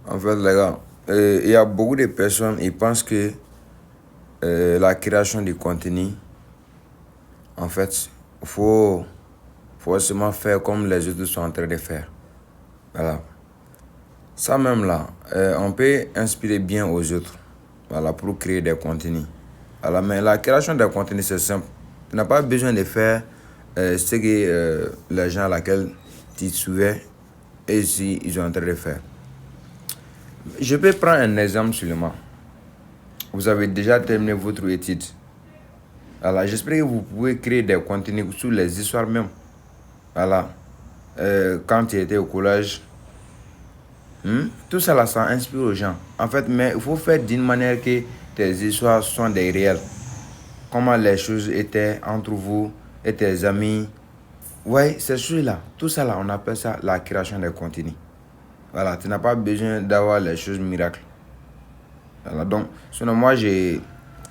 En fait, les gars, il y a beaucoup de personnes qui pensent que la création de contenu, en fait, il faut forcément faire comme les autres sont en train de faire. Voilà. Ça même là, on peut inspirer bien aux autres, voilà, pour créer des contenus. Voilà, mais la création de contenu, c'est simple. Tu n'as pas besoin de faire ce que les gens à laquelle tu suivais et ici, ils sont en train de faire. Je peux prendre un exemple seulement. Vous avez déjà terminé votre étude. Voilà, j'espère que vous pouvez créer des contenus sur les histoires même. Voilà. Quand tu étais au collège, tout ça là, ça inspire aux gens. En fait, mais il faut faire d'une manière que tes histoires sont des réels. Comment les choses étaient entre vous et tes amis. Ouais, c'est celui-là. Tout ça là, on appelle ça la création des contenus. Voilà, tu n'as pas besoin d'avoir les choses miracles. Voilà, donc, sinon moi,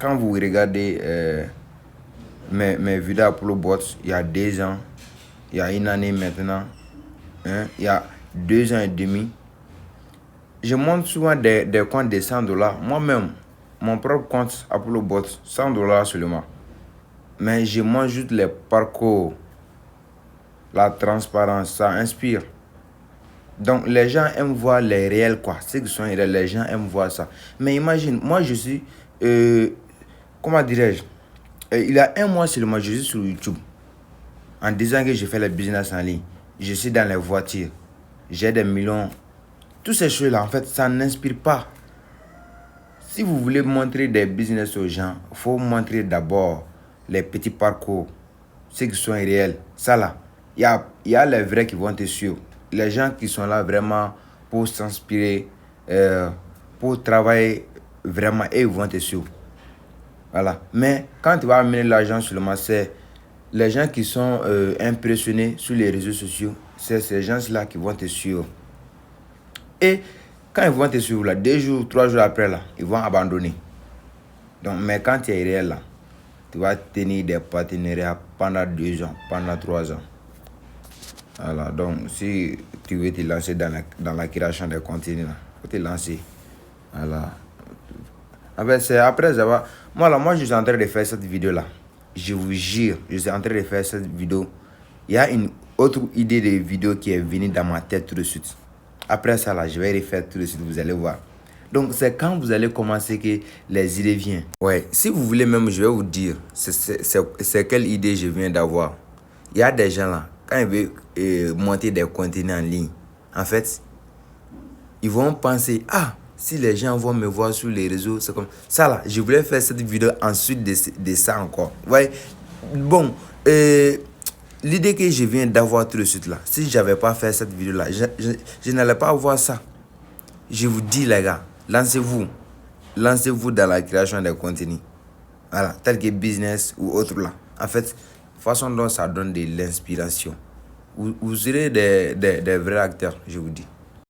quand vous regardez mes vidéos Apollo Bots, il y a 2 ans, il y a 1 année maintenant, il y a 2 ans et demi, je monte souvent des comptes de $100. Moi-même, mon propre compte Apollo Bots, $100 seulement. Mais je montre juste les parcours, la transparence, ça inspire. Donc les gens aiment voir les réels, quoi. Ceux qui sont réels, les gens aiment voir ça. Mais imagine, moi je suis, comment dirais-je, il y a 1 mois seulement, je suis sur YouTube. En disant que je fais le business en ligne, je suis dans les voitures, j'ai des millions. Toutes ces choses-là, en fait, ça n'inspire pas. Si vous voulez montrer des business aux gens, il faut montrer d'abord les petits parcours, ceux qui sont réels. Ça là, il y a les vrais qui vont te suivre. Les gens qui sont là vraiment pour s'inspirer, pour travailler vraiment, et ils vont te suivre. Voilà. Mais quand tu vas amener l'argent seulement, c'est les gens qui sont impressionnés sur les réseaux sociaux, c'est ces gens-là qui vont te suivre. Et quand ils vont te suivre là, 2 jours, 3 jours après là, ils vont abandonner. Donc, mais quand tu es réel là, tu vas tenir des partenariats pendant 2 ans, pendant 3 ans. Voilà, donc si tu veux te lancer dans la création des contenus, il faut te lancer. Voilà. En fait, c'est après avoir... Moi, je suis en train de faire cette vidéo là. Je vous jure, je suis en train de faire cette vidéo. Il y a une autre idée de vidéo qui est venue dans ma tête tout de suite. Après ça là, je vais refaire tout de suite, vous allez voir. Donc c'est quand vous allez commencer que les idées viennent. Ouais, si vous voulez même, je vais vous dire c'est quelle idée je viens d'avoir. Il y a des gens là, quand ils veulent monter des contenus en ligne, en fait, ils vont penser, si les gens vont me voir sur les réseaux, c'est comme ça là. Je voulais faire cette vidéo ensuite de ça encore. Ouais, bon, l'idée que je viens d'avoir tout de suite là, si j'avais pas fait cette vidéo là, je n'allais pas avoir ça. Je vous dis les gars, lancez-vous dans la création des contenus. Voilà, tel que business ou autre là. En fait, façon dont ça donne de l'inspiration. Vous serez des vrais acteurs, je vous dis.